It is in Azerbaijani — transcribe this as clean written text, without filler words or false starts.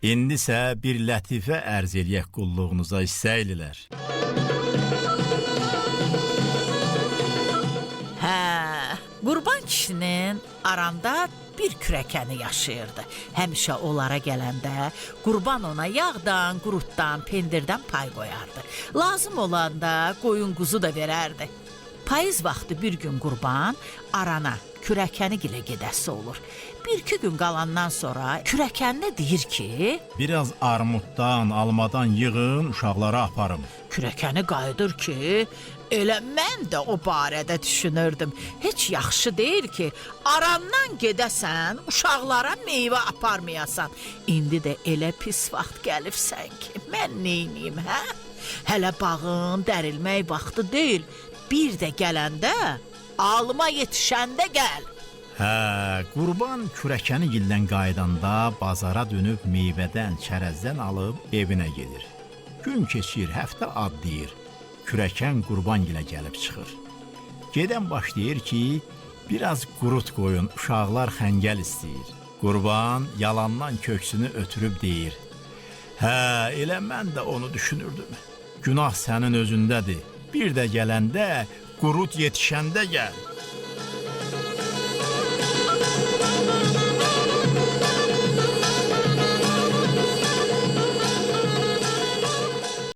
İndisə bir lətifə ərz eləyək qulluğunuza istəylilər. Qurban kişinin aranda bir kürəkəni yaşayırdı. Həmişə onlara gələndə qurban ona yağdan, qurutdan, pendirdən pay qoyardı. Lazım olanda qoyun quzu da verərdi. Payız vaxtı bir gün qurban arana kürəkəni gilə gedəsi olur. Bir-iki gün qalandan sonra kürəkəninə deyir ki, biraz armuddan, almadan yığın, uşaqlara aparım. Kürəkəni qayıdır ki, elə mən də o barədə düşünürdüm. Heç yaxşı deyil ki, arandan gedəsən, uşaqlara meyvə aparmayasan. İndi də elə pis vaxt gəlibsən ki, mən neyniyim, hə? Hələ bağın dərilmək vaxtı deyil. Bir də gələndə, alma yetişəndə gəl. Qurban kürəkəni gildən qaydanda bazara dönüb meyvədən, çərəzdən alıb evinə gedir. Gün keçir, həftə adlayır. Kürəkən qurban gilə gəlib çıxır. Gedən başlayır ki, biraz qurut qoyun, uşaqlar xəngəl istəyir. Qurban yalandan köksünü ötürüb deyir. Elə mən də onu düşünürdüm. Günah sənin özündədir. Bir də gələndə qurut yetişəndə gəl.